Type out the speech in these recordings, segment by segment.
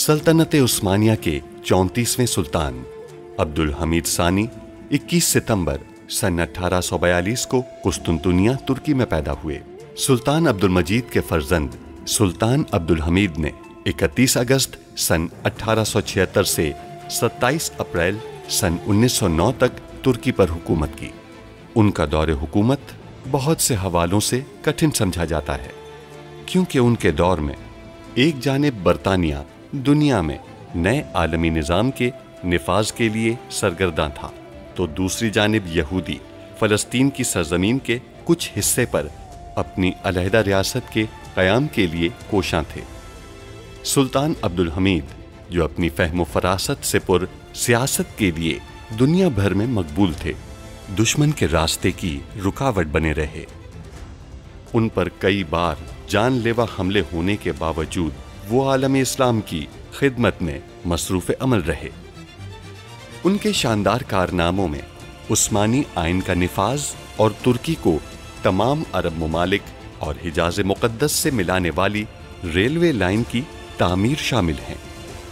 सल्तनत उस्मानिया के 34वें सुल्तान अब्दुल हमीद सानी 21 सितंबर सन 1842 को कुस्तुनतुनिया तुर्की में पैदा हुए। सुल्तान अब्दुल मजीद के फर्जंद सुल्तान अब्दुल हमीद ने 31 अगस्त सन 1876 से 27 अप्रैल सन 1909 तक तुर्की पर हुकूमत की। उनका दौरे हुकूमत बहुत से हवालों से कठिन समझा जाता है, क्योंकि उनके दौर में एक जानिब बरतानिया दुनिया में नए आलमी निज़ाम के निफाज के लिए सरगर्दा था, तो दूसरी जानिब यहूदी फ़लस्तीन की सरजमीन के कुछ हिस्से पर अपनी अलहदा रियासत के क़याम के लिए कोशां थे। सुल्तान अब्दुल हमीद, जो अपनी फ़हम फ़रासत से पुर सियासत के लिए दुनिया भर में मकबूल थे, दुश्मन के रास्ते की रुकावट बने रहे। उन पर कई बार जानलेवा हमले होने के बावजूद वो आलम इस्लाम की खिदमत में मसरूफ़ अमल रहे। उनके शानदार कारनामों में उस्मानी आइन का निफाज और तुर्की को तमाम अरब ममालिक और हिजाज मुक़द्दस से मिलाने वाली रेलवे लाइन की तामीर शामिल हैं।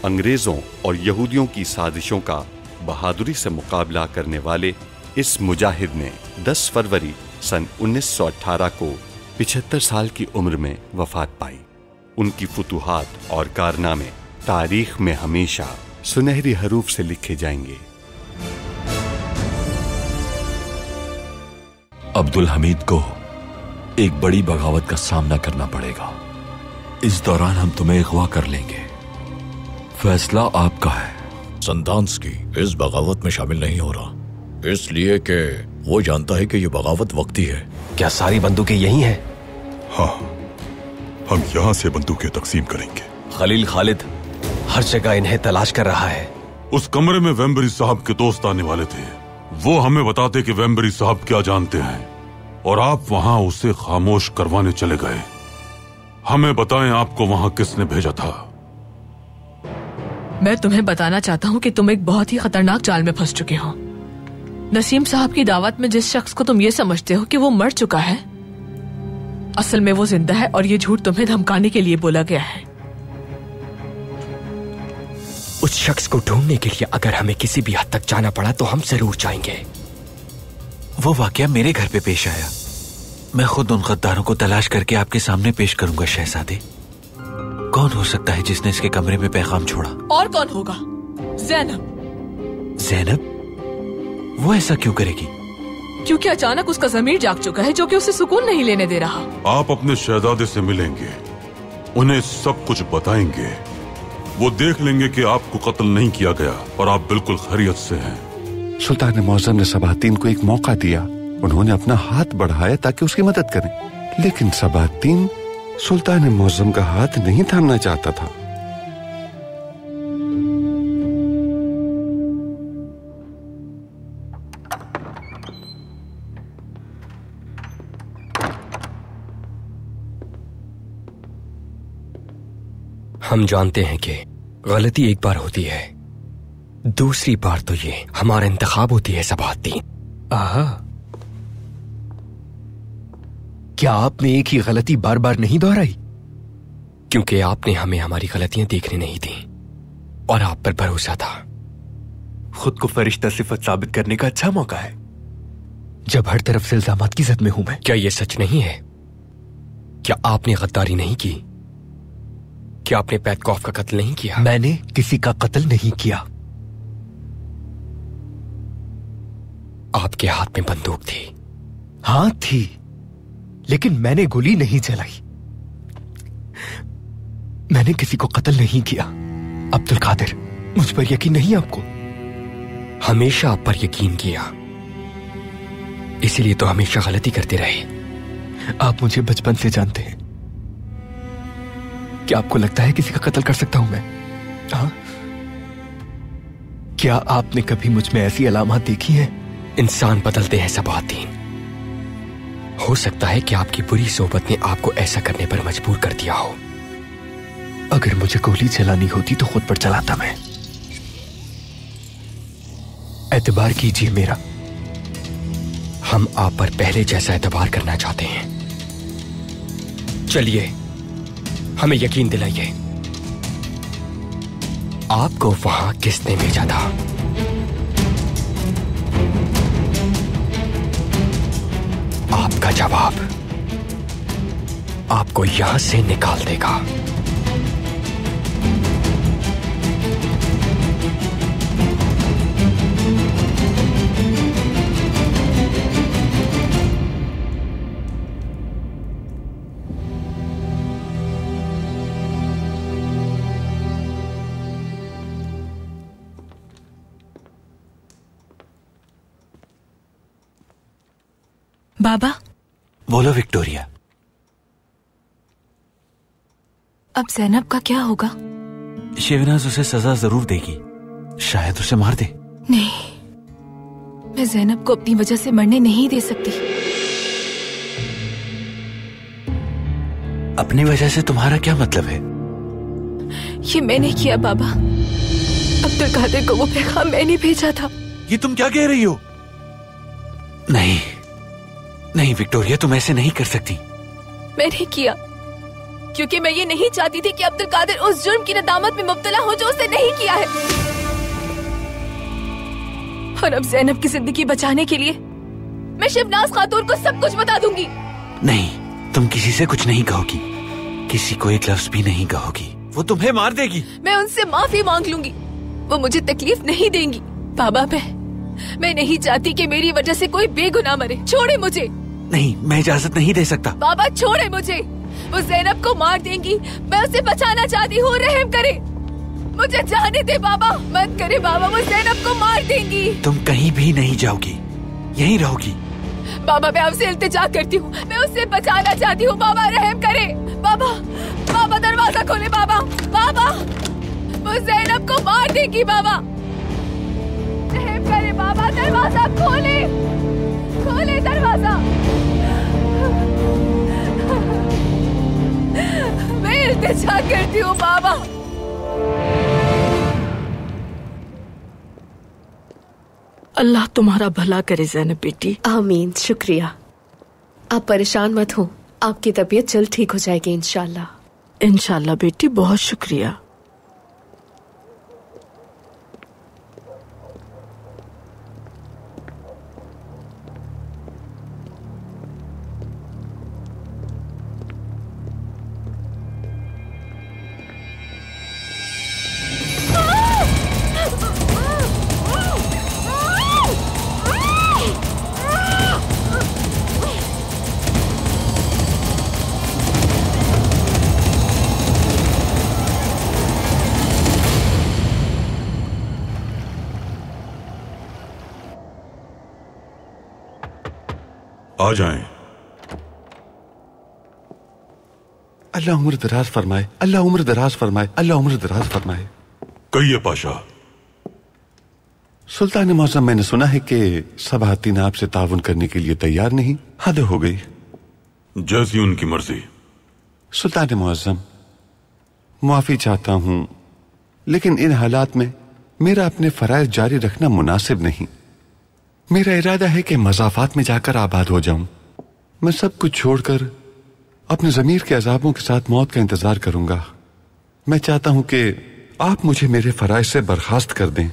अंग्रेज़ों और यहूदियों की साजिशों का बहादुरी से मुकाबला करने वाले इस मुजाहिद ने 10 फरवरी सन 1918 को 75 साल की उम्र में वफात पाई। उनकी फुतूहात और कारनामे तारीख में हमेशा सुनहरी हरूफ से लिखे जाएंगे। अब्दुल हमीद को एक बड़ी बगावत का सामना करना पड़ेगा। इस दौरान हम तुम्हें अगवा कर लेंगे। फैसला आपका है। संतांस की इस बगावत में शामिल नहीं हो रहा, इसलिए कि वो जानता है कि ये बगावत वक्ती है। क्या सारी बंदूकें यही हैं? हाँ, हम यहाँ से बंदूकें तकसीम करेंगे। खलील खालिद हर जगह इन्हें तलाश कर रहा है। उस कमरे में वेम्बरी साहब के दोस्त आने वाले थे। वो हमें बताते कि वेम्बरी साहब क्या जानते हैं, और आप वहाँ उसे खामोश करवाने चले गए। हमें बताएं, आपको वहाँ किसने भेजा था? मैं तुम्हें बताना चाहता हूँ कि तुम एक बहुत ही खतरनाक जाल में फंस चुके हो। नसीम साहब की दावत में जिस शख्स को तुम ये समझते हो कि वो मर चुका है, असल में वो जिंदा है, और ये झूठ तुम्हें धमकाने के लिए बोला गया है। उस शख्स को ढूंढने के लिए अगर हमें किसी भी हद तक जाना पड़ा तो हम जरूर जाएंगे। वो वाकया मेरे घर पे पेश आया। मैं खुद उन गद्दारों को तलाश करके आपके सामने पेश करूंगा शहजादे। कौन हो सकता है जिसने इसके कमरे में पैगाम छोड़ा? और कौन होगा? ज़ैनब। ज़ैनब? वो ऐसा क्यों करेगी? क्योंकि अचानक उसका ज़मीर जाग चुका है, जो कि उसे सुकून नहीं लेने दे रहा। आप अपने शहजादे से मिलेंगे, उन्हें सब कुछ बताएंगे। वो देख लेंगे कि आपको कत्ल नहीं किया गया और आप बिल्कुल खैरियत से हैं। सुल्तान मौज़म ने सबातीन को एक मौका दिया। उन्होंने अपना हाथ बढ़ाया ताकि उसकी मदद करें, लेकिन सबातीन सुल्तान मौज़म का हाथ नहीं थामना चाहता था। हम जानते हैं कि गलती एक बार होती है, दूसरी बार तो ये हमारा इंतखाब होती है सबातीन। क्या आपने एक ही गलती बार बार नहीं दोहराई? क्योंकि आपने हमें हमारी गलतियां देखने नहीं दी और आप पर भरोसा था। खुद को फरिश्ता सिफत साबित करने का अच्छा मौका है, जब हर तरफ से इल्जामात की जद में हूं मैं। क्या यह सच नहीं है? क्या आपने गद्दारी नहीं की? क्या आपने पैटकॉफ का कत्ल नहीं किया? मैंने किसी का कत्ल नहीं किया। आपके हाथ में बंदूक थी। हाँ थी, लेकिन मैंने गोली नहीं चलाई। मैंने किसी को कत्ल नहीं किया। अब्दुल कादिर, मुझ पर यकीन नहीं आपको? हमेशा आप पर यकीन किया, इसीलिए तो हमेशा गलती करते रहे। आप मुझे बचपन से जानते हैं। क्या आपको लगता है किसी का कत्ल कर सकता हूं मैं? हाँ? क्या आपने कभी मुझ में ऐसी अलामत देखी हैं? इंसान बदलते हैं सबातीन। हो सकता है कि आपकी बुरी सोबत ने आपको ऐसा करने पर मजबूर कर दिया हो। अगर मुझे गोली चलानी होती तो खुद पर चलाता मैं। एतबार कीजिए मेरा। हम आप पर पहले जैसा एतबार करना चाहते हैं। चलिए, हमें यकीन दिलाइए। आपको वहां किसने भेजा था? आपका जवाब आपको यहां से निकाल देगा। बाबा। बोलो विक्टोरिया। अब ज़ैनब का क्या होगा? शेवनाज उसे सजा जरूर देगी, शायद उसे मार दे। नहीं, मैं ज़ैनब को अपनी वजह से मरने नहीं दे सकती। अपनी वजह से तुम्हारा क्या मतलब है? ये मैंने किया बाबा। अब्दुल कादिर को वो पैगाम मैंने भेजा था। ये तुम क्या कह रही हो? नहीं नहीं विक्टोरिया, तुम ऐसे नहीं कर सकती। मैंने किया क्योंकि मैं ये नहीं चाहती थी कि अब्दुल कादिर उस जुर्म की नदामत में मुब्तला हो जो उसने नहीं किया है। और अब ज़ैनब की जिंदगी बचाने के लिए मैं शिवनाज खातून को सब कुछ बता दूंगी। नहीं, तुम किसी से कुछ नहीं कहोगी, किसी को एक लफ्ज भी नहीं कहोगी। वो तुम्हें मार देगी। मैं उनसे माफी मांग लूंगी, वो मुझे तकलीफ नहीं देंगी। बाबा, मैं नहीं चाहती कि मेरी वजह से कोई बेगुनाह मरे। छोड़े मुझे। नहीं, मैं इजाजत नहीं दे सकता। बाबा छोड़े मुझे। वो ज़ैनब को मार देंगी, मैं उसे बचाना चाहती हूँ। रहम करे, मुझे जाने दे बाबा। मत करे बाबा, वो ज़ैनब को मार देंगी। तुम कहीं भी नहीं जाओगी, यहीं रहोगी। बाबा मैं आपसे इल्तिजा करती हूँ, मैं उसे बचाना चाहती हूँ। बाबा रहम करे। बाबा बाबा दरवाजा खोले। बाबा बाबा, वो ज़ैनब को मार देगी। बाबा रहम करे। बाबा दरवाजा खोले, खोले दरवाजा। मैं इल्तिजा करती हूँ बाबा। अल्लाह तुम्हारा भला करे ज़ैनब बेटी। आमीन। शुक्रिया। आप परेशान मत हो, आपकी तबीयत जल्द ठीक हो जाएगी इंशाल्लाह। इंशाल्लाह बेटी, बहुत शुक्रिया। आ जाएं। अल्लाह उम्र दराज फरमाए, अल्लाह उम्र दराज फरमाए, अल्लाह उम्र दराज फरमाए। कहिए पाशा। सुल्तान मौसम, मैंने सुना है कि सबातीन आपसे ताउन करने के लिए तैयार नहीं। हद हो गई। जैसी उनकी मर्जी। सुल्तान मुअज्जम, माफी चाहता हूं, लेकिन इन हालात में मेरा अपने फराइज जारी रखना मुनासिब नहीं। मेरा इरादा है कि मज़ाफात में जाकर आबाद हो जाऊं। मैं सब कुछ छोड़कर अपने ज़मीर के अजाबों के साथ मौत का इंतजार करूंगा। मैं चाहता हूं कि आप मुझे मेरे फराइज से बर्खास्त कर दें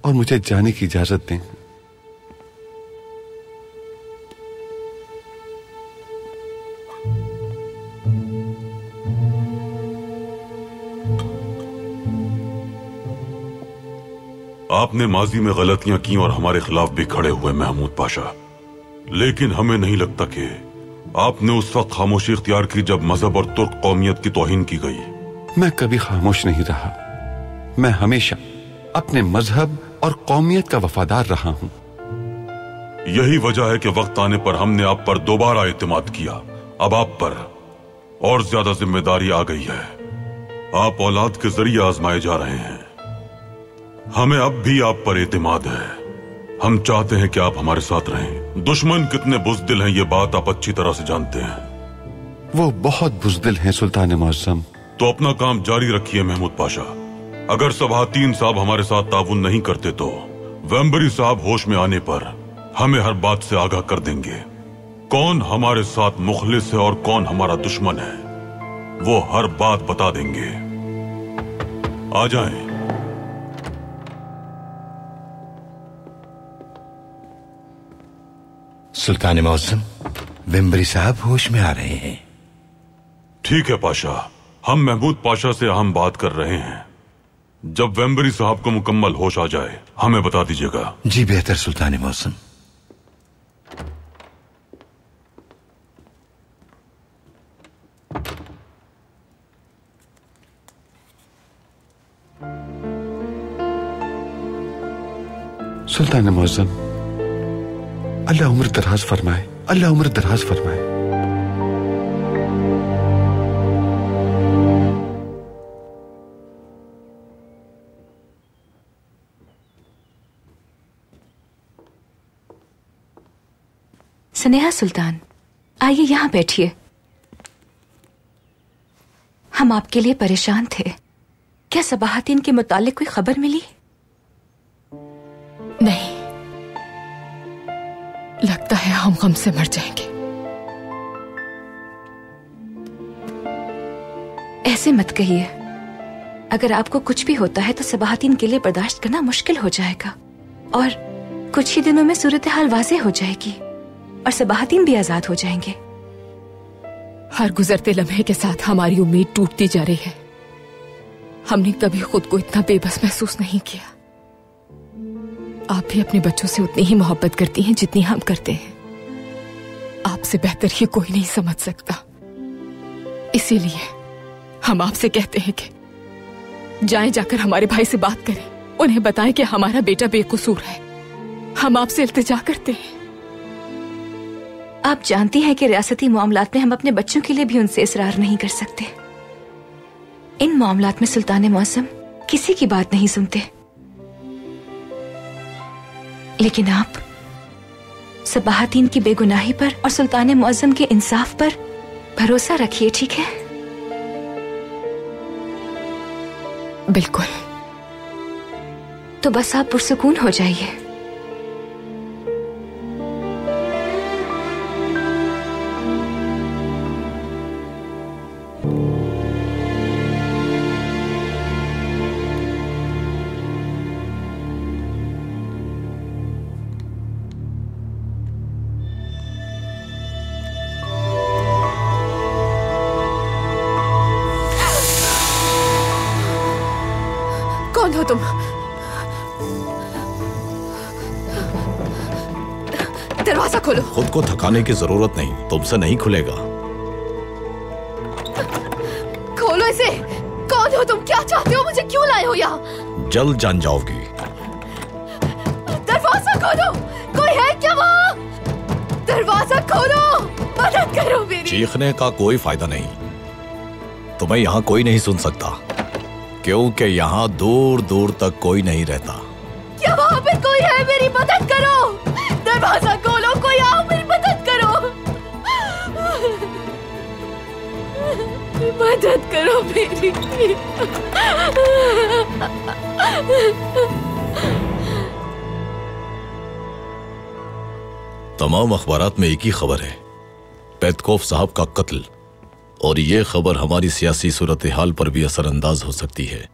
और मुझे जाने की इजाजत दें। आपने माजी में गलतियां की और हमारे खिलाफ भी खड़े हुए महमूद पाशा, लेकिन हमें नहीं लगता कि आपने उस वक्त खामोशी इख्तियार की जब मजहब और तुर्क कौमियत की तौहीन की गई। मैं कभी खामोश नहीं रहा। मैं हमेशा अपने मजहब और कौमियत का वफादार रहा हूं। यही वजह है कि वक्त आने पर हमने आप पर दोबारा एतमाद किया। अब आप पर और ज्यादा जिम्मेदारी आ गई है। आप औलाद के जरिए आजमाए जा रहे हैं। हमें अब भी आप पर एतमाद है। हम चाहते हैं कि आप हमारे साथ रहें। दुश्मन कितने बुज़दिल हैं ये बात आप अच्छी तरह से जानते हैं। वो बहुत बुज़दिल हैं सुल्तान मुअज्जम। तो अपना काम जारी रखिए महमूद पाशा। अगर सबातीन साहब हमारे साथ ताउन नहीं करते तो वेम्बरी साहब होश में आने पर हमें हर बात से आगाह कर देंगे। कौन हमारे साथ मुखलिस है और कौन हमारा दुश्मन है, वो हर बात बता देंगे। आ जाएं। सुल्तान मौसम, वेम्बरी साहब होश में आ रहे हैं। ठीक है पाशा, हम महमूद पाशा से हम बात कर रहे हैं। जब वेम्बरी साहब को मुकम्मल होश आ जाए हमें बता दीजिएगा। जी बेहतर सुल्तान मौसम। सुल्तान मौसम, अल्लाह उम्र दराज फरमाए, अल्लाह उम्र दराज फरमाए। स्नेहा सुल्तान, आइए यहाँ बैठिए। हम आपके लिए परेशान थे। क्या सबाहतीन के मुतालिक कोई खबर मिली? नहीं, लगता है हम गम से मर जाएंगे। ऐसे मत कहिए। अगर आपको कुछ भी होता है तो सबाहतीन के लिए बर्दाश्त करना मुश्किल हो जाएगा और कुछ ही दिनों में सूरत हाल वाज़ेह हो जाएगी और सबाहतीन भी आजाद हो जाएंगे। हर गुजरते लम्हे के साथ हमारी उम्मीद टूटती जा रही है। हमने कभी खुद को इतना बेबस महसूस नहीं किया। आप भी अपने बच्चों से उतनी ही मोहब्बत करती हैं जितनी हम करते हैं। आपसे बेहतर ये कोई नहीं समझ सकता। इसीलिए हम आपसे कहते हैं कि जाएं, जाकर हमारे भाई से बात करें, उन्हें बताएं कि हमारा बेटा बेकसूर है। हम आपसे इल्तिजा करते हैं। आप जानती हैं कि रियासती मामलात में हम अपने बच्चों के लिए भी उनसे इसरार नहीं कर सकते। इन मामलात में सुल्तान मौसम किसी की बात नहीं सुनते। लेकिन आप सबाहतीन की बेगुनाही पर और सुल्तान मौसम के इंसाफ पर भरोसा रखिए, ठीक है? बिल्कुल। तो बस आप पुरसुकून हो जाइए। कौन हो तुम? दरवाजा खोलो। खुद को थकाने की जरूरत नहीं, तुमसे नहीं खुलेगा। खोलो इसे। कौन हो तुम? क्या चाहते हो? मुझे क्यों लाए हो यहाँ? जल्द जान जाओगी। दरवाजा खोलो। कोई है क्या वहाँ? दरवाजा खोलो। मदद करो मेरी। चीखने का कोई फायदा नहीं। तुम्हें यहाँ कोई नहीं सुन सकता क्योंकि यहाँ दूर दूर तक कोई नहीं रहता। क्या वहाँ पे कोई है? मेरी मदद करो। दरवाजा खोलो। कोई आओ, मेरी मदद करो। मदद करो मेरी। तमाम अखबारात में एक ही खबर है, पेतकोफ साहब का कत्ल। और ये खबर हमारी सियासी सूरत हाल पर भी असरअंदाज हो सकती है।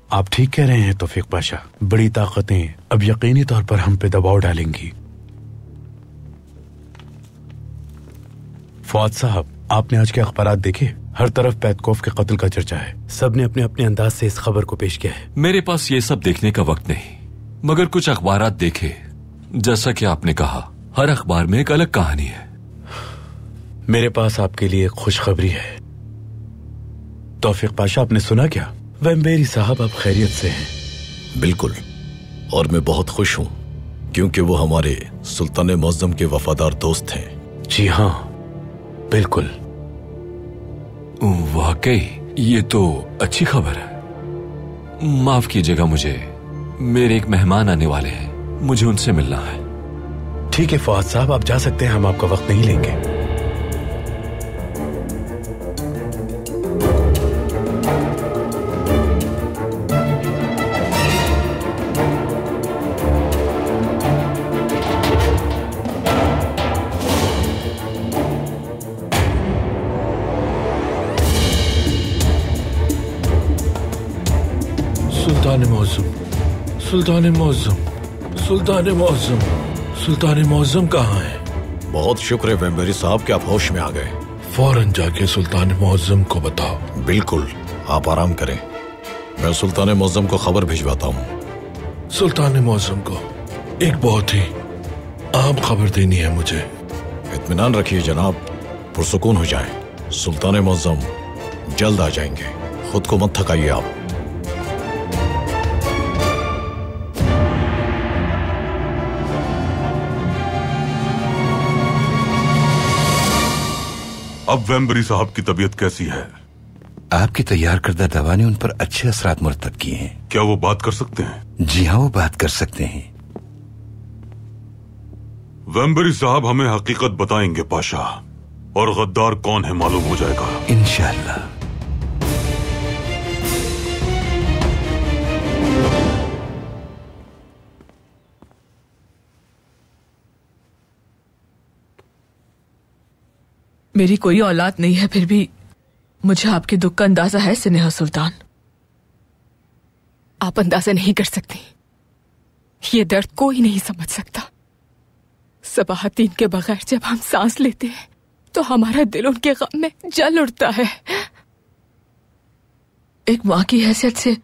आप ठीक कह रहे हैं तौफीक पाशा। बड़ी ताकतें अब यकीनी तौर पर हम पे दबाव डालेंगी। फौज साहब, आपने आज के अखबारात देखे? हर तरफ पेतकोफ के कत्ल का चर्चा है। सबने अपने अपने अंदाज से इस खबर को पेश किया है। मेरे पास ये सब देखने का वक्त नहीं, मगर कुछ अखबारात देखे। जैसा कि आपने कहा, हर अखबार में एक अलग कहानी है। मेरे पास आपके लिए एक खुशखबरी है तौफीक पाशा। आपने सुना क्या? वेम्बरी साहब अब खैरियत से हैं। बिल्कुल, और मैं बहुत खुश हूँ क्योंकि वो हमारे सुल्तान मौज़म के वफादार दोस्त हैं। जी हाँ, बिल्कुल। वाकई ये तो अच्छी खबर है। माफ कीजिएगा, मुझे मेरे एक मेहमान आने वाले हैं, मुझे उनसे मिलना है। ठीक है फौज साहब, आप जा सकते हैं, हम आपका वक्त नहीं लेंगे। सुल्तान मौज़म, सुल्तान मौज़म, सुल्तान मौज़म, सुल्तान मौज़म कहाँ है? बहुत शुक्र है वेम्बरी साहब कि आप होश में आ गए। फौरन जाके सुल्तान मुअज्जम को बताओ। बिल्कुल, आप आराम करें, मैं सुल्तान मुअज्जम को खबर भिजवाता हूँ। सुल्तान मुअज्जम को एक बहुत ही आम खबर देनी है मुझे। इत्मीनान रखिए जनाब, पुरसुकून हो जाए। सुल्तान मुअज्जम जल्द आ जाएंगे, खुद को मत थकाइए आप। अब वेम्बरी साहब की तबीयत कैसी है? आपकी तैयार करदा दवा ने उन पर अच्छे असरात मुरतब किए हैं। क्या वो बात कर सकते हैं? जी हाँ, वो बात कर सकते हैं। वेम्बरी साहब हमें हकीकत बताएंगे पाशा, और गद्दार कौन है मालूम हो जाएगा इंशाअल्लाह। मेरी कोई औलाद नहीं है, फिर भी मुझे आपके दुख का अंदाजा है स्नेहा सुल्तान। आप अंदाजा नहीं कर सकती, ये दर्द कोई नहीं समझ सकता। सबाहतीन के बगैर जब हम सांस लेते हैं तो हमारा दिल उनके गम में जल उठता है। एक माँ की हैसियत से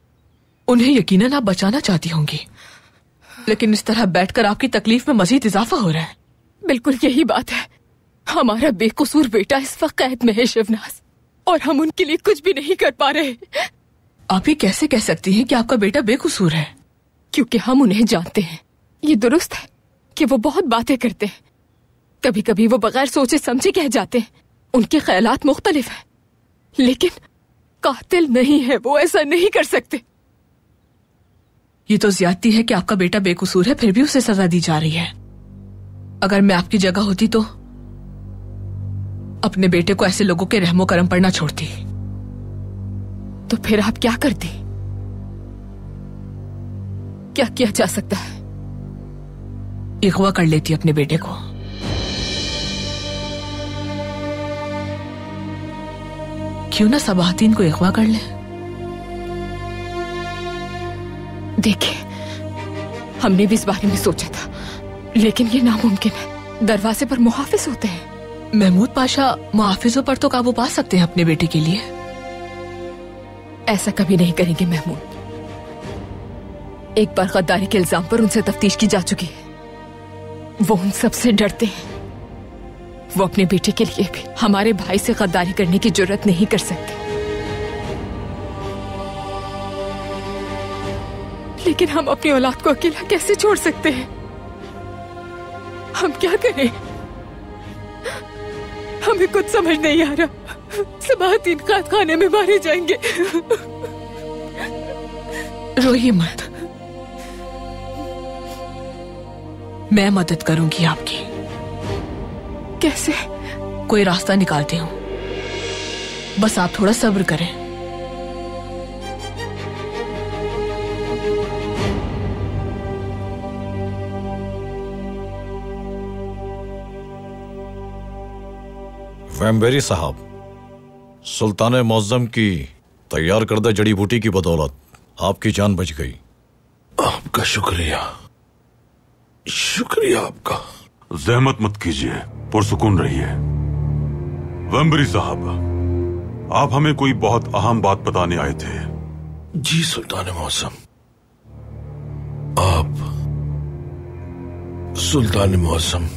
उन्हें यकीनन आप बचाना चाहती होंगी, लेकिन इस तरह बैठकर आपकी तकलीफ में मजीद इजाफा हो रहा है। बिल्कुल यही बात है। हमारा बेकसूर बेटा इस वक्त कैद में है शिवनाज, और हम उनके लिए कुछ भी नहीं कर पा रहे। आप ये कैसे कह सकती हैं कि आपका बेटा बेकसूर है? क्योंकि हम उन्हें जानते हैं। ये दुरुस्त है कि वो बहुत बातें करते हैं, कभी कभी वो बगैर सोचे समझे कह जाते हैं, उनके ख्यालात मुख्तलिफ हैं, लेकिन कातिल नहीं है वो, ऐसा नहीं कर सकते। ये तो ज्यादती है कि आपका बेटा बेकसूर है फिर भी उसे सजा दी जा रही है। अगर मैं आपकी जगह होती तो अपने बेटे को ऐसे लोगों के रहमो करम पर ना छोड़ती। तो फिर आप क्या करती? क्या किया जा सकता है? इगवा कर लेती अपने बेटे को। क्यों ना सबाहतीन को इगवा कर ले? देखिए, हमने भी इस बारे में सोचा था, लेकिन ये नामुमकिन है। दरवाजे पर मुहाफिज होते हैं। महमूद पाशा मुहाफिजों पर तो काबू पा सकते हैं अपने बेटे के लिए। ऐसा कभी नहीं करेंगे महमूद। एक बार गद्दारी के इल्जाम पर उनसे तफ्तीश की जा चुकी है। वो उन सबसे डरते हैं। वो अपने बेटे के लिए भी हमारे भाई से गद्दारी करने की जुर्रत नहीं कर सकते। लेकिन हम अपनी औलाद को अकेला कैसे छोड़ सकते हैं? हम क्या करें? हमें कुछ समझ नहीं आ रहा। सबाहतीन कैद खाने में मारे जाएंगे। रोइए मत, मैं मदद करूंगी आपकी। कैसे? कोई रास्ता निकालती हूं, बस आप थोड़ा सब्र करें। वेम्बरी साहब, सुल्तान मुअज्जम की तैयार करदा जड़ी बूटी की बदौलत आपकी जान बच गई। आपका शुक्रिया, शुक्रिया आपका। जहमत मत कीजिए, पुरसुकून रहिए। वेम्बरी साहब, आप हमें कोई बहुत अहम बात बताने आए थे। जी सुल्तान मुअज्जम, आप सुल्तान मुअज्जम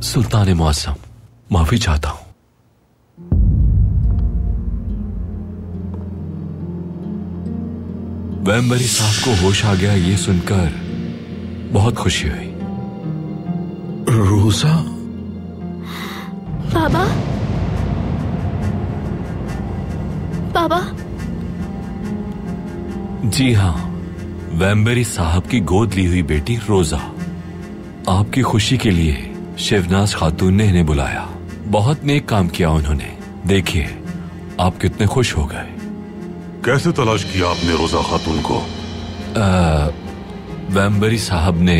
सुल्तान मुअज्जम, माफी चाहता हूं। वेम्बरी साहब को होश आ गया ये सुनकर बहुत खुशी हुई। रोजा? बाबा, बाबा। जी हाँ, वेम्बरी साहब की गोद ली हुई बेटी रोजा। आपकी खुशी के लिए शिवनाज खातून ने इन्हें बुलाया। बहुत नेक काम किया उन्होंने। देखिए आप कितने खुश हो गए। कैसे तलाश किया आपने रोजा खातून को? वेम्बरी साहब ने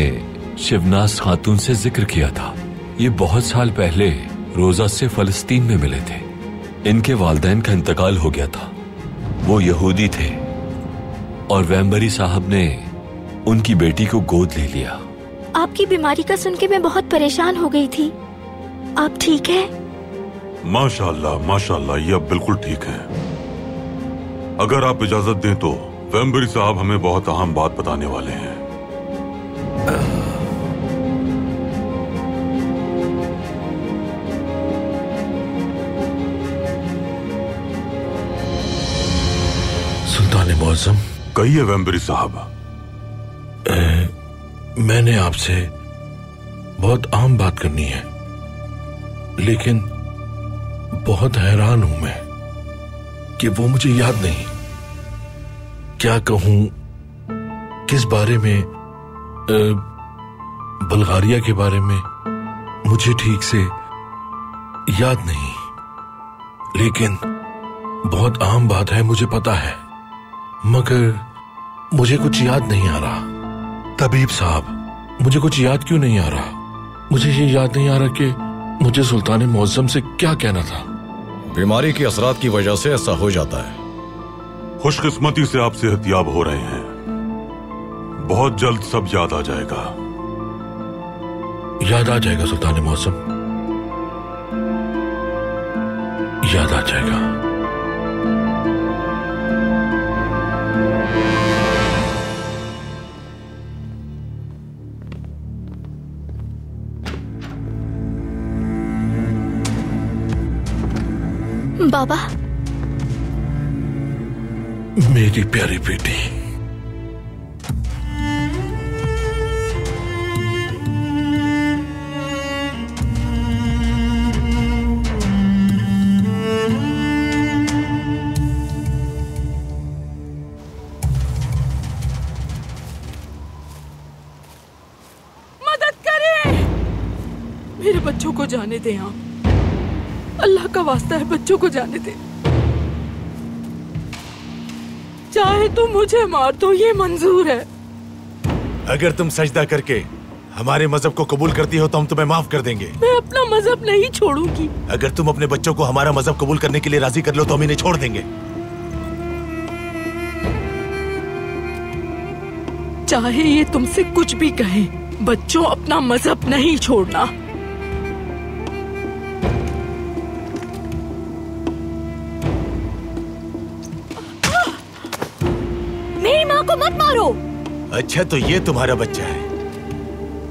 शिवनाज खातून से जिक्र किया था। ये बहुत साल पहले रोजा से फलस्तीन में मिले थे। इनके वालिदैन का इंतकाल हो गया था। वो यहूदी थे और वेम्बरी साहब ने उनकी बेटी को गोद ले लिया। आपकी बीमारी का सुन के मैं बहुत परेशान हो गई थी। आप ठीक हैं? माशाल्लाह माशाल्लाह, ये अब बिल्कुल ठीक है। अगर आप इजाजत दें तो वेम्बरी साहब हमें बहुत अहम बात बताने वाले हैं। सुल्तान मौज़म। कहिए वेम्बरी साहब। मैंने आपसे बहुत अहम बात करनी है, लेकिन बहुत हैरान हूं मैं कि वो मुझे याद नहीं। क्या कहूं, किस बारे में? बुल्गारिया के बारे में मुझे ठीक से याद नहीं, लेकिन बहुत अहम बात है, मुझे पता है, मगर मुझे कुछ याद नहीं आ रहा। तबीब साहब, मुझे कुछ याद क्यों नहीं आ रहा? मुझे ये याद नहीं आ रहा कि मुझे सुल्तान मौज़म से क्या कहना था। बीमारी के असरात की वजह से ऐसा हो जाता है। खुशकिस्मती से आप सेहतयाब हो रहे हैं। बहुत जल्द सब याद आ जाएगा। याद आ जाएगा सुल्तान मौज़म, याद आ जाएगा। बाबा। मेरी प्यारी बेटी, मदद करें। मेरे बच्चों को जाने दें आप। अल्लाह का वास्ता है, बच्चों को जाने दे। चाहे तुम मुझे मार दो, ये मंजूर है। अगर तुम सजदा करके हमारे मजहब को कबूल करती हो तो हम तुम्हें माफ कर देंगे। मैं अपना मजहब नहीं छोड़ूंगी। अगर तुम अपने बच्चों को हमारा मजहब कबूल करने के लिए राजी कर लो तो हम इन्हें छोड़ देंगे। चाहे ये तुमसे कुछ भी कहें, बच्चों अपना मजहब नहीं छोड़ना। मेरी माँ को मत मारो। अच्छा, तो ये तुम्हारा बच्चा है?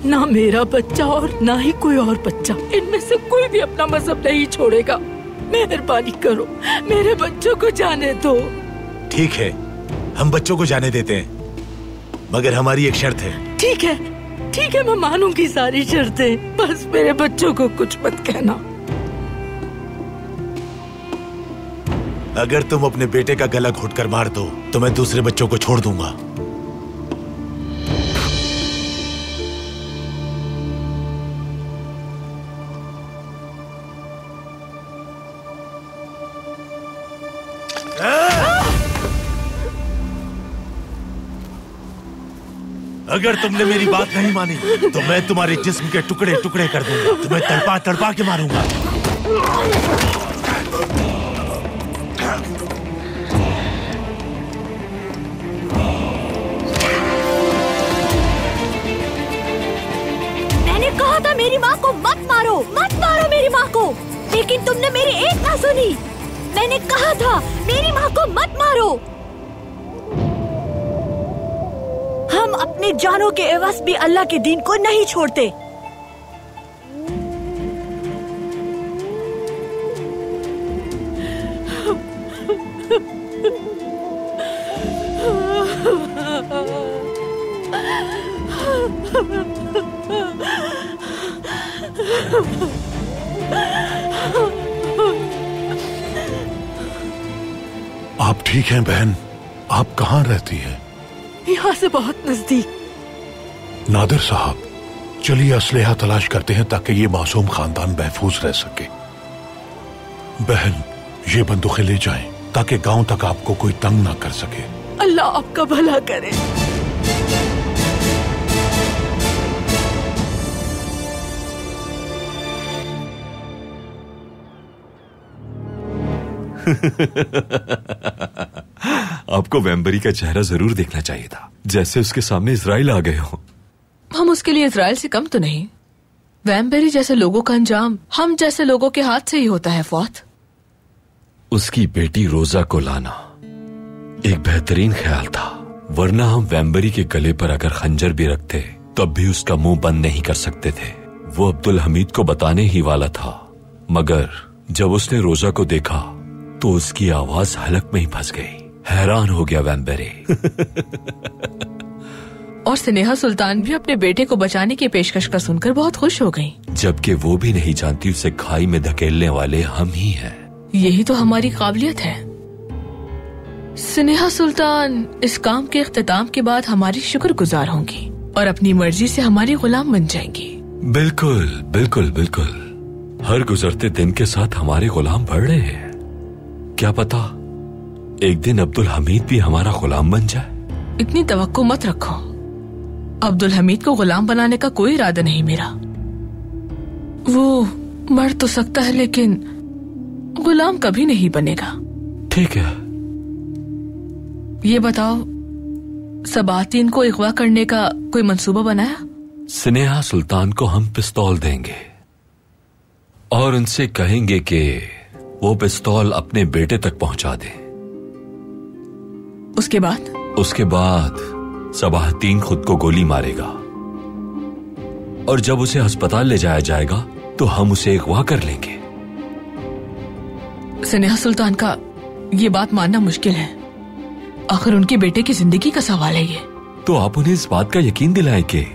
ना मेरा बच्चा और ना ही कोई और बच्चा। इनमें से कोई भी अपना मजहब नहीं छोड़ेगा। मेहरबानी करो, मेरे बच्चों को जाने दो। ठीक है, हम बच्चों को जाने देते हैं, मगर हमारी एक शर्त है। ठीक है, ठीक है, मैं मानूंगी सारी शर्तें, बस मेरे बच्चों को कुछ मत कहना। अगर तुम अपने बेटे का गला घोटकर मार दो तो मैं दूसरे बच्चों को छोड़ दूंगा। अगर तुमने मेरी बात नहीं मानी तो मैं तुम्हारे जिस्म के टुकड़े टुकड़े कर दूंगा। तुम्हें तड़पा तड़पा के मारूंगा। मैंने कहा था मेरी माँ को मत मारो, मत मारो मेरी माँ को, लेकिन तुमने मेरी एक ना सुनी। मैंने कहा था मेरी माँ को मत मारो। हम अपने जानों के एवज भी अल्लाह के दीन को नहीं छोड़ते। आप ठीक हैं बहन? आप कहाँ रहती हैं? यहाँ से बहुत नजदीक। नादिर साहब, चलिए असलहा तलाश करते हैं ताकि ये मासूम खानदान महफूज रह सके। बहन, ये बंदूकें ले जाएं ताकि गांव तक आपको कोई तंग ना कर सके। अल्लाह आपका भला करे। आपको वेम्बरी का चेहरा जरूर देखना चाहिए था, जैसे उसके सामने इजराइल आ गए हो। हम उसके लिए इजराइल से कम तो नहीं। वेम्बरी जैसे लोगों का अंजाम हम जैसे लोगों के हाथ से ही होता है फौत। उसकी बेटी रोजा को लाना एक बेहतरीन ख्याल था, वरना हम वेम्बरी के गले पर अगर खंजर भी रखते तब भी उसका मुंह बंद नहीं कर सकते थे। वो अब्दुल हमीद को बताने ही वाला था, मगर जब उसने रोजा को देखा तो उसकी आवाज हलक में ही फंस गई। हैरान हो गया वेम्बरी। और स्नेहा सुल्तान भी अपने बेटे को बचाने की पेशकश का सुनकर बहुत खुश हो गई, जबकि वो भी नहीं जानती उसे खाई में धकेलने वाले हम ही हैं। यही तो हमारी काबिलियत है। स्नेहा सुल्तान इस काम के इख्तिताम के बाद हमारी शुक्रगुजार होंगी और अपनी मर्जी से हमारी गुलाम बन जाएंगी। बिल्कुल बिल्कुल बिल्कुल। हर गुजरते दिन के साथ हमारे गुलाम बढ़ रहे हैं। क्या पता एक दिन अब्दुल हमीद भी हमारा गुलाम बन जाए। इतनी तवक्को मत रखो। अब्दुल हमीद को गुलाम बनाने का कोई इरादा नहीं मेरा। वो मर तो सकता है लेकिन गुलाम कभी नहीं बनेगा। ठीक है। ये बताओ, सबातीन को अगवा करने का कोई मंसूबा बनाया? स्नेहा सुल्तान को हम पिस्तौल देंगे और उनसे कहेंगे कि वो पिस्तौल अपने बेटे तक पहुंचा दे। उसके बाद सबाहतीन खुद को गोली मारेगा और जब उसे अस्पताल ले जाया जाएगा तो हम उसे अगवा कर लेंगे। स्नेहा सुल्तान का ये बात मानना मुश्किल है, आखिर उनके बेटे की जिंदगी का सवाल है ये। तो आप उन्हें इस बात का यकीन दिलाएं कि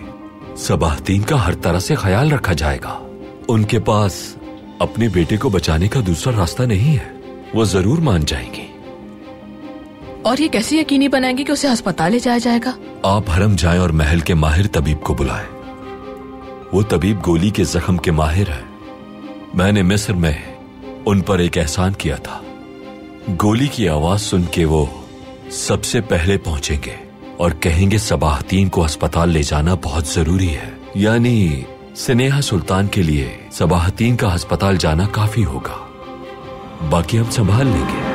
सबाहतीन का हर तरह से ख्याल रखा जाएगा। उनके पास अपने बेटे को बचाने का दूसरा रास्ता नहीं है, वो जरूर मान जाएंगी। और ये कैसे यकीनी बनाएंगे कि उसे अस्पताल ले जाया जाएगा? आप हरम जाएं और महल के माहिर तबीब को बुलाएं। वो तबीब गोली के जख्म के माहिर है। मैंने मिस्र में उन पर एक एहसान किया था। गोली की आवाज सुन के वो सबसे पहले पहुंचेंगे और कहेंगे सबाहतीन को अस्पताल ले जाना बहुत जरूरी है। यानी स्नेहा सुल्तान के लिए सबाहतीन का अस्पताल जाना काफी होगा, बाकी हम संभाल लेंगे।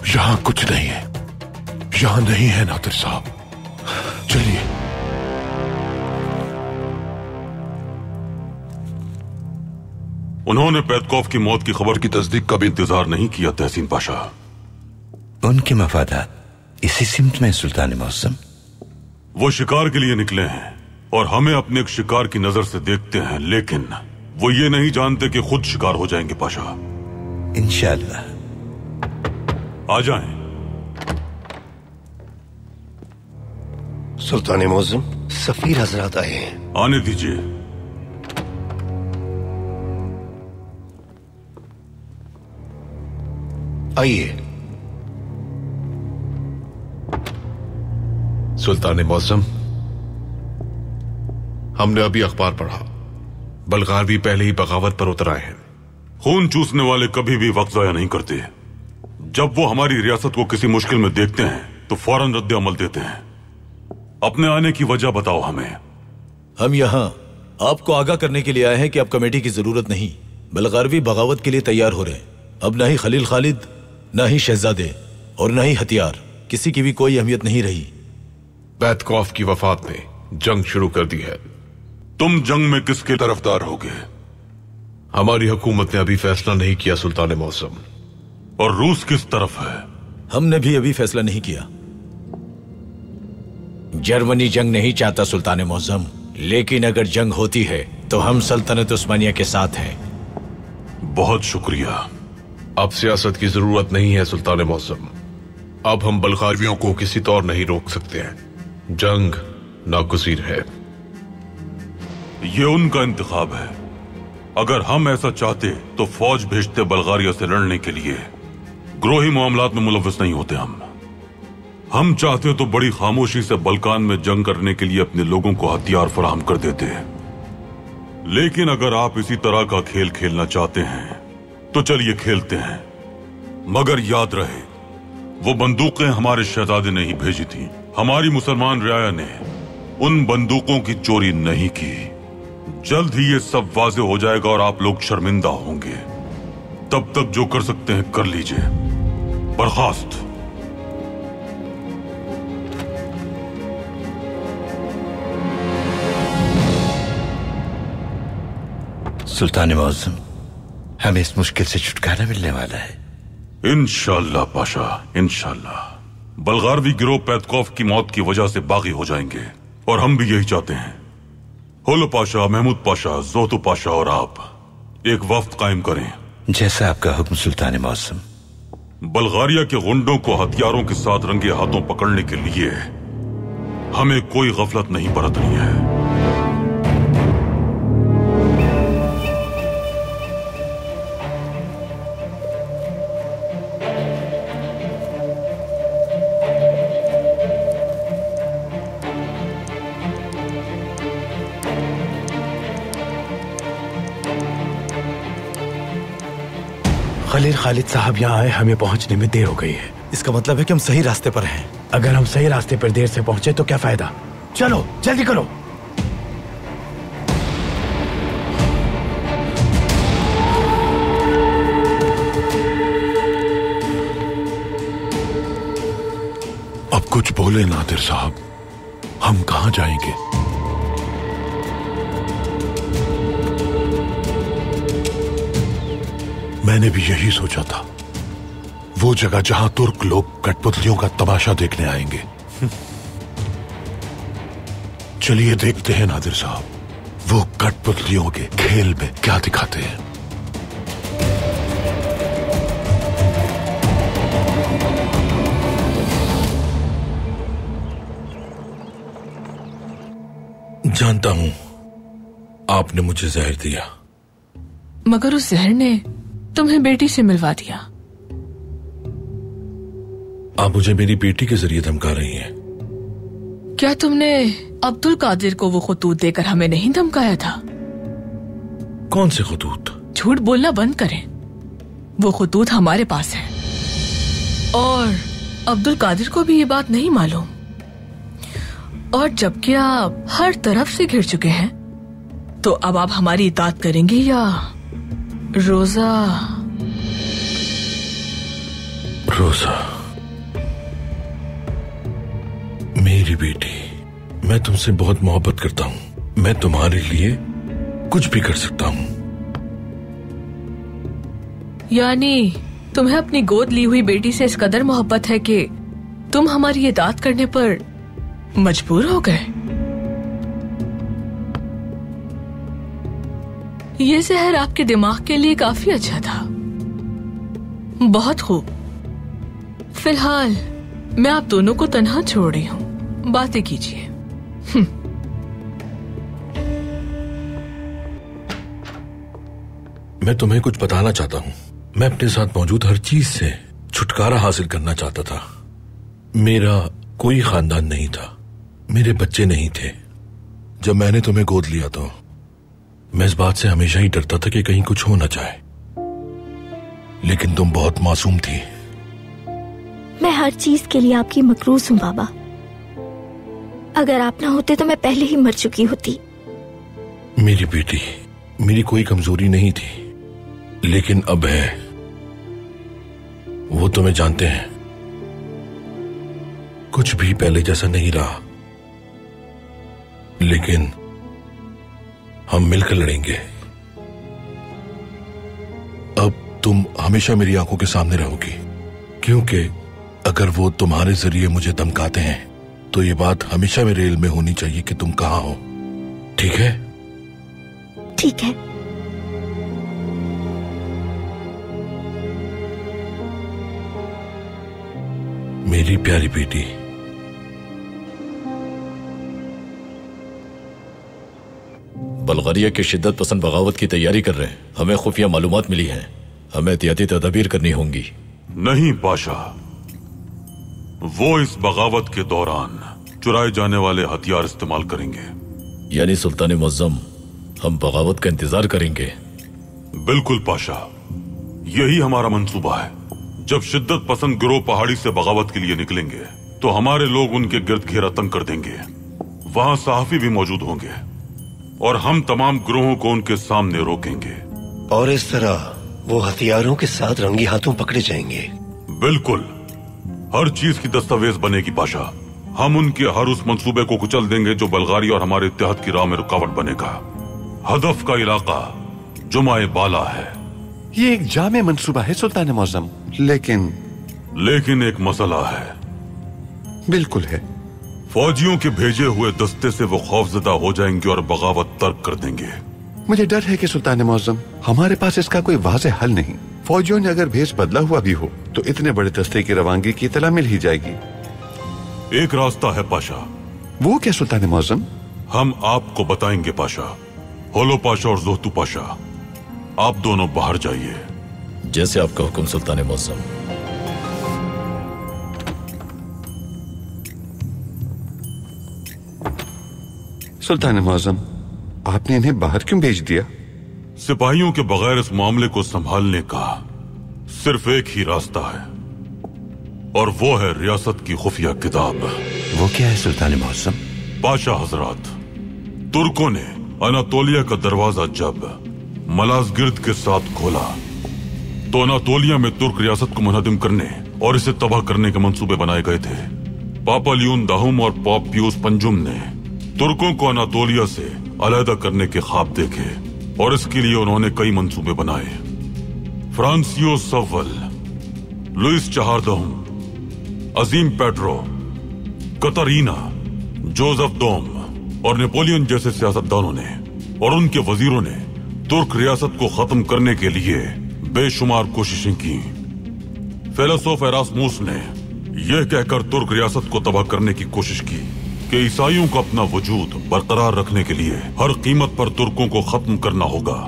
यहां कुछ नहीं है, यहां नहीं है नादिर साहब। चलिए। उन्होंने पेतकोफ की मौत की खबर की तस्दीक का भी इंतजार नहीं किया तहसीन पाशा। उनके मफादात इसी सिमत में सुल्तान मौसम। वो शिकार के लिए निकले हैं और हमें अपने एक शिकार की नजर से देखते हैं, लेकिन वो ये नहीं जानते कि खुद शिकार हो जाएंगे पाशा। इंशाअल्लाह। आ जाएं। सुल्तान मौसम, सफीर हजरात आए हैं। आने दीजिए। आइए। सुल्तान मौसम, हमने अभी अखबार पढ़ा, बलगावी पहले ही बगावत पर उतर आए हैं। खून चूसने वाले कभी भी वक्त जाया नहीं करते। जब वो हमारी रियासत को किसी मुश्किल में देखते हैं तो फौरन रद्द अमल देते हैं। अपने आने की वजह बताओ हमें। हम यहाँ आपको आगाह करने के लिए आए हैं कि अब कमेटी की जरूरत नहीं। बलगावी बगावत के लिए तैयार हो रहे हैं। अब ना ही खलील खालिद, ना ही शहजादे और ना ही हथियार, किसी की भी कोई अहमियत नहीं रही। बैतकॉफ की वफात ने जंग शुरू कर दी है। तुम जंग में किसके तरफदार होगे? हमारी हुकूमत ने अभी फैसला नहीं किया सुल्तान मौसम। और रूस किस तरफ है? हमने भी अभी फैसला नहीं किया। जर्मनी जंग नहीं चाहता सुल्तान मौसम। लेकिन अगर जंग होती है तो हम सल्तनत उस्मानिया के साथ हैं। बहुत शुक्रिया। अब सियासत की जरूरत नहीं है सुल्तान मौसम। अब हम बल्गारियों को किसी तौर नहीं रोक सकते हैं। जंग नागुज़ीर है। ये उनका इंतखाब है। अगर हम ऐसा चाहते तो फौज भेजते बल्गारिया से लड़ने के लिए। ग्रोही मामलात में मुलव्वस नहीं होते हम चाहते तो बड़ी खामोशी से बल्कान में जंग करने के लिए अपने लोगों को हथियार फराहम कर देते। लेकिन अगर आप इसी तरह का खेल खेलना चाहते हैं तो चलिए खेलते हैं, मगर याद रहे वो बंदूकें हमारे शहजादे ने ही भेजी थी। हमारी मुसलमान रियाया ने उन बंदूकों की चोरी नहीं की। जल्द ही ये सब वाज़ेह हो जाएगा और आप लोग शर्मिंदा होंगे। तब तक जो कर सकते हैं कर लीजिए। बर्खास्त। सुल्तान मौसम, हमें इस मुश्किल से छुटकारा मिलने वाला है। इंशाअल्लाह पाशा, इंशाअल्लाह। बल्गारवी गिरोह पैतकॉफ की मौत की वजह से बागी हो जाएंगे और हम भी यही चाहते हैं। हुल पाशा, महमूद पाशा, जोतु पाशा और आप एक वफ्द कायम करें। जैसा आपका हुक्म सुल्तान मौसम। बल्गारिया के गुंडों को हथियारों के साथ रंगे हाथों पकड़ने के लिए हमें कोई गफलत नहीं बरतनी है। खलील खालिद साहब यहाँ आए, हमें पहुंचने में देर हो गई है। इसका मतलब है कि हम सही रास्ते पर हैं। अगर हम सही रास्ते पर देर से पहुंचे तो क्या फायदा। चलो जल्दी करो। अब कुछ बोले नादिर साहब, हम कहां जाएंगे? मैंने भी यही सोचा था, वो जगह जहां तुर्क लोग कठपुतलियों का तमाशा देखने आएंगे। चलिए देखते हैं नादिर साहब, वो कठपुतलियों के खेल में क्या दिखाते हैं। जानता हूं आपने मुझे जहर दिया, मगर उस जहर ने तुम्हें बेटी से मिलवा दिया। आप मुझे मेरी बेटी के जरिए धमका रही हैं। क्या तुमने अब्दुल कादिर को वो खतूत देकर हमें नहीं धमकाया था? कौन से खतूत? झूठ बोलना बंद करें। वो खतूत हमारे पास है और अब्दुल कादिर को भी ये बात नहीं मालूम। और जबकि आप हर तरफ से घिर चुके हैं, तो अब आप हमारी इताअत करेंगे या रोजा? रोजा मेरी बेटी, मैं तुमसे बहुत मोहब्बत करता हूं। मैं तुम्हारे लिए कुछ भी कर सकता हूं। यानी तुम्हें अपनी गोद ली हुई बेटी से इस कदर मोहब्बत है कि तुम हमारी इताअत करने पर मजबूर हो गए। ये जहर आपके दिमाग के लिए काफी अच्छा था। बहुत खूब। फिलहाल मैं आप दोनों को तन्हा छोड़ रही हूँ, बातें कीजिए। मैं तुम्हें कुछ बताना चाहता हूँ। मैं अपने साथ मौजूद हर चीज से छुटकारा हासिल करना चाहता था। मेरा कोई खानदान नहीं था, मेरे बच्चे नहीं थे। जब मैंने तुम्हें गोद लिया तो मैं इस बात से हमेशा ही डरता था कि कहीं कुछ हो न जाए, लेकिन तुम बहुत मासूम थी। मैं हर चीज के लिए आपकी मकरूज हूँ बाबा। अगर आप ना होते तो मैं पहले ही मर चुकी होती। मेरी बेटी, मेरी कोई कमजोरी नहीं थी, लेकिन अब है। वो तुम्हें जानते हैं, कुछ भी पहले जैसा नहीं रहा, लेकिन हम मिलकर लड़ेंगे। अब तुम हमेशा मेरी आंखों के सामने रहोगी, क्योंकि अगर वो तुम्हारे जरिए मुझे धमकाते हैं तो ये बात हमेशा मेरे इल्म में होनी चाहिए कि तुम कहां हो। ठीक है? ठीक है। मेरी प्यारी बेटी, बल्गारिया के शिद्दत पसंद बगावत की तैयारी कर रहे हैं। हमें खुफिया मालूमात मिली हैं। हमें एहतियाती तदबीर करनी होंगी। नहीं पाशा, वो इस बगावत के दौरान चुराए जाने वाले हथियार इस्तेमाल करेंगे। यानी सुल्तान मुअज्जम, हम बगावत का इंतजार करेंगे? बिल्कुल पाशा, यही हमारा मंसूबा है। जब शिद्दत पसंद गिरोह पहाड़ी से बगावत के लिए निकलेंगे तो हमारे लोग उनके गिर्द घेरा तंग कर देंगे। वहां सहाफी भी मौजूद होंगे और हम तमाम गिरोहों को उनके सामने रोकेंगे। और इस तरह वो हथियारों के साथ रंगी हाथों पकड़े जाएंगे। बिल्कुल, हर चीज की दस्तावेज बनेगी पाशा। हम उनके हर उस मंसूबे को कुचल देंगे जो बल्गारी और हमारे इत्तेहाद की राह में रुकावट बनेगा। हदफ का इलाका जुमाए बाला है। ये एक जामे मंसूबा है सुल्तान मुअज्जम, लेकिन एक मसला है। बिल्कुल है। फौजियों के भेजे हुए दस्ते से वो खौफजदा हो जाएंगे और बगावत तर्क कर देंगे। मुझे डर है कि सुल्तान मुअज्जम, हमारे पास इसका कोई वाज़ेह हल नहीं। फौजियों ने अगर भेष बदला हुआ भी हो तो इतने बड़े दस्ते की रवानगी की इत्तला मिल ही जाएगी। एक रास्ता है पाशा। वो क्या सुल्तान मुअज्जम? हम आपको बताएंगे पाशा। होलो पाशा और जोहतू पाशा, आप दोनों बाहर जाइए। जैसे आपका हुक्म सुल्तान मुअज्जम। सुल्तान मुअज्जम, आपने इन्हें बाहर क्यों भेज दिया? सिपाहियों के बगैर इस मामले को संभालने का सिर्फ एक ही रास्ता है और वो है रियासत की खुफिया किताब। वो क्या है सुल्तान मुअज्जम? पाशा हजरात, तुर्कों ने अनातोलिया का दरवाजा जब मलाजगिर्द के साथ खोला तो अनातोलिया में तुर्क रियासत को मुनहदिम करने और इसे तबाह करने के मंसूबे बनाए गए थे। पापा लियोन दाहुम और पॉप पियूस पंजुम ने तुर्कों को अनातोलिया से अलहदा करने के ख्वाब देखे और इसके लिए उन्होंने कई मंसूबे बनाए। फ्रांसियो सव्वल, लुइस चहारदहुम, अजीम पेट्रो, कतरीना, जोसेफ दोम और नेपोलियन जैसे सियासतदानों ने और उनके वजीरों ने तुर्क रियासत को खत्म करने के लिए बेशुमार कोशिशें की। फिलोसोफ एरास्मुस ने यह कहकर तुर्क रियासत को तबाह करने की कोशिश की कि ईसाइयों को अपना वजूद बरकरार रखने के लिए हर कीमत पर तुर्कों को खत्म करना होगा।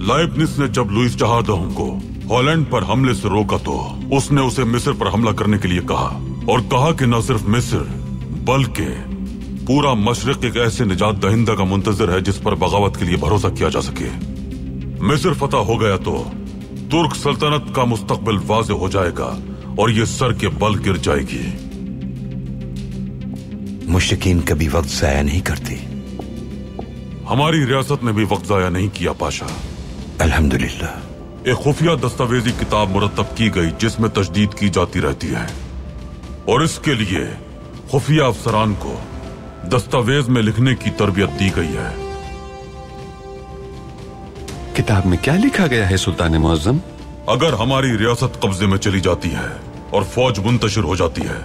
लाइब्निस ने जब लुइस चहारदहुम को हॉलैंड पर हमले से रोका तो उसने उसे मिस्र पर हमला करने के लिए कहा और कहा कि न सिर्फ मिस्र बल्कि पूरा मशरिक एक ऐसे निजात दहिंदा का मुंतजर है जिस पर बगावत के लिए भरोसा किया जा सके। मिस्र फतह हो गया तो तुर्क सल्तनत का मुस्तकबिल वाज़ेह हो जाएगा और ये सर के बल गिर जाएगी। मुश्रिकीन कभी वक्त जाया नहीं करती। हमारी रियासत ने भी वक्त जाया नहीं किया पाशा। अल्हम्दुलिल्लाह। एक खुफिया दस्तावेजी किताब मुरतब की गई जिसमें तजदीद की जाती रहती है और इसके लिए खुफिया अफसरान को दस्तावेज में लिखने की तरबियत दी गई है। किताब में क्या लिखा गया है सुल्तान मुअज्जम? अगर हमारी रियासत कब्जे में चली जाती है और फौज मुंतशिर हो जाती है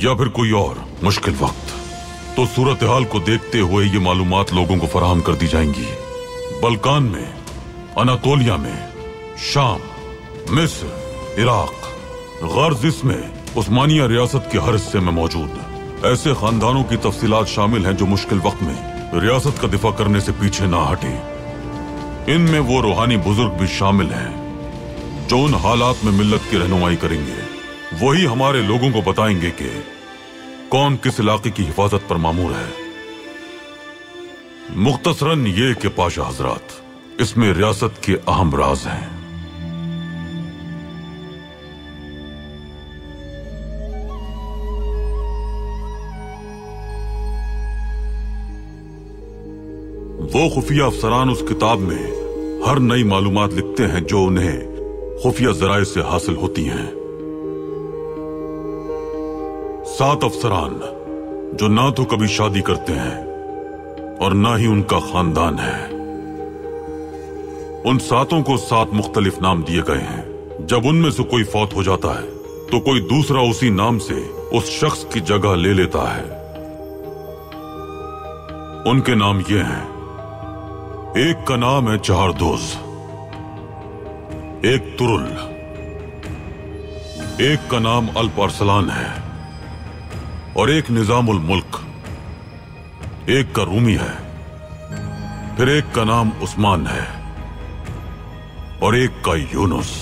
या फिर कोई और मुश्किल वक्त, तो सूरत हाल को देखते हुए ये मालूमात लोगों को फराहम कर दी जाएंगी। बल्कान में, अनातोलिया में, शाम, मिस्र, इराक, गर्जिस में उस्मानिया रियासत के हर हिस्से में मौजूद ऐसे खानदानों की तफसीलात शामिल हैं जो मुश्किल वक्त में रियासत का दिफा करने से पीछे ना हटे। इनमें वो रूहानी बुजुर्ग भी शामिल हैं जो उन हालात में मिल्लत की रहनुमाई करेंगे। वही हमारे लोगों को बताएंगे कि कौन किस इलाके की हिफाजत पर मामूर है। मुख्तसरन ये कि पाशा हजरात, इसमें रियासत के अहम राज हैं। वो खुफिया अफसरान उस किताब में हर नई मालूमात लिखते हैं जो उन्हें खुफिया जराए से हासिल होती हैं। 7 अफसरान जो ना तो कभी शादी करते हैं और ना ही उनका खानदान है। उन 7 को 7 मुख्तलिफ नाम दिए गए हैं। जब उनमें से कोई फौत हो जाता है तो कोई दूसरा उसी नाम से उस शख्स की जगह ले लेता है। उनके नाम ये हैं। एक का नाम है जहरदोज, एक तुरुल, एक का नाम अल्प अरसलान है और एक निजामुल मुल्क, एक का रूमी है, फिर एक का नाम उस्मान है और एक का यूनुस।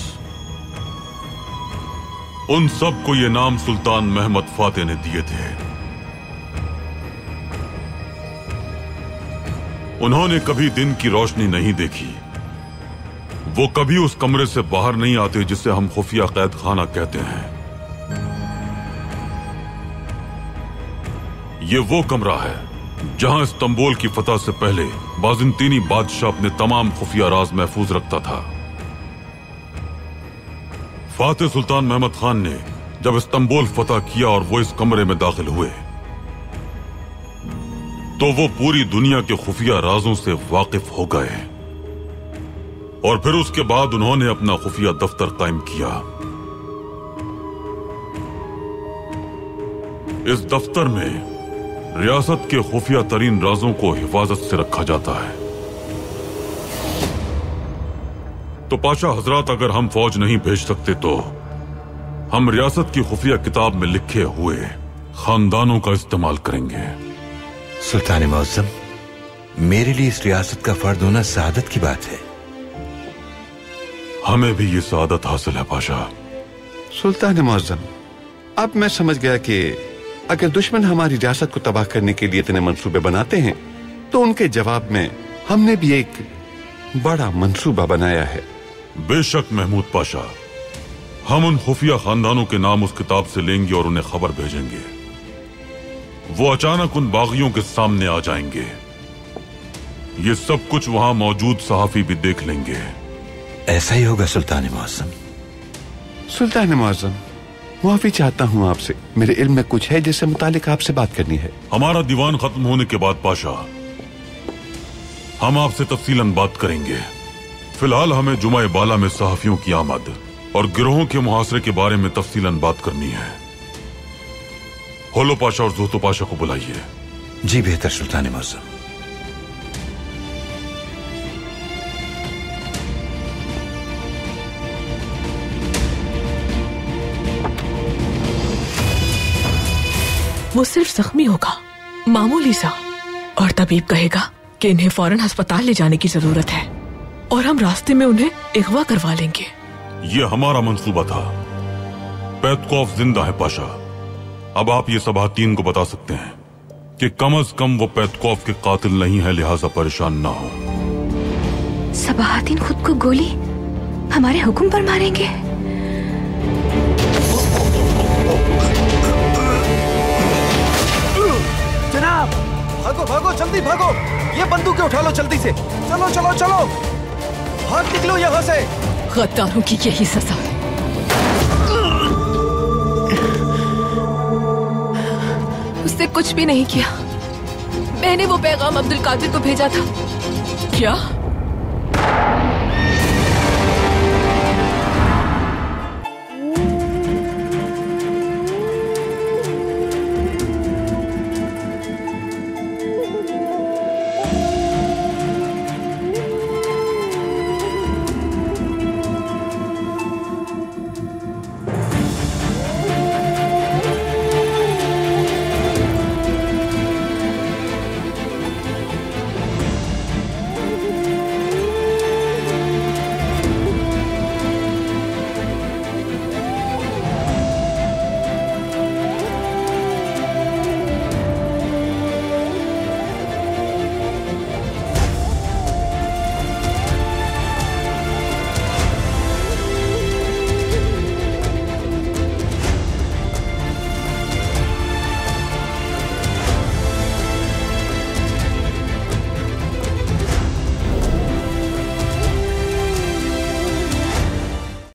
उन सबको ये नाम सुल्तान महमद फातेह ने दिए थे। उन्होंने कभी दिन की रोशनी नहीं देखी। वो कभी उस कमरे से बाहर नहीं आते जिसे हम खुफिया कैद खाना कहते हैं। ये वो कमरा है जहां इस्तांबुल की फतह से पहले बाज़ंतीनी बादशाह अपने तमाम खुफिया राज महफूज रखता था। फातेह सुल्तान महमद खान ने जब इस्तांबुल फतह किया और वो इस कमरे में दाखिल हुए तो वो पूरी दुनिया के खुफिया राजों से वाकिफ हो गए और फिर उसके बाद उन्होंने अपना खुफिया दफ्तर कायम किया। इस दफ्तर में रियासत के खुफिया तरीन राजों को हिफाजत से रखा जाता है। तो पाशा हजरात, अगर हम फौज नहीं भेज सकते तो हम रियासत की खुफिया किताब में लिखे हुए खानदानों का इस्तेमाल करेंगे। सुल्तान मौसम, मेरे लिए इस रियासत का फर्द होना सआदत की बात है। हमें भी ये सआदत हासिल है पाशा। सुल्तान मौसम, अब मैं समझ गया कि अगर दुश्मन हमारी रियासत को तबाह करने के लिए इतने मंसूबे बनाते हैं तो उनके जवाब में हमने भी एक बड़ा मंसूबा बनाया है। बेशक महमूद पाशा, हम उन खुफिया खानदानों के नाम उस किताब से लेंगे और उन्हें खबर भेजेंगे। वो अचानक उन बागियों के सामने आ जाएंगे। ये सब कुछ वहां मौजूद सहाफी भी देख लेंगे। ऐसा ही होगा सुल्तान मौसम। सुल्तान मौसम, माफी चाहता हूं आपसे, मेरे इल्म में कुछ है जिससे मुतालिक आपसे बात करनी है। हमारा दीवान खत्म होने के बाद पाशा हम आपसे तफसीलन बात करेंगे। फिलहाल हमें जुमा बाला में सहाफियों की आमद और गिरोहों के मुहासरे के बारे में तफसीलन बात करनी है। होलो पाशा और जोतो पाशा को बुलाइए। जी बेहतर सुल्तान मौसम। वो सिर्फ जख्मी होगा, मामूली सा, और तबीब कहेगा कि इन्हें फौरन अस्पताल ले जाने की जरूरत है और हम रास्ते में उन्हें अगवा करवा लेंगे। ये हमारा मंसूबा था। पेतकोफ जिंदा है पाशा। अब आप ये सबाहतीन को बता सकते हैं कि कम से कम वो पेतकोफ के कातिल नहीं है, लिहाजा परेशान ना हो। सबाहतीन खुद को गोली हमारे हुक्म पर मारेंगे? जनाब, भागो भागो, जल्दी भागो। ये बंदूकें उठा लो जल्दी से। चलो चलो चलो, भाग निकलो यहाँ से। गद्दारों की यही सजा है। उसने कुछ भी नहीं किया। मैंने वो पैगाम अब्दुल कादिर को भेजा था। क्या?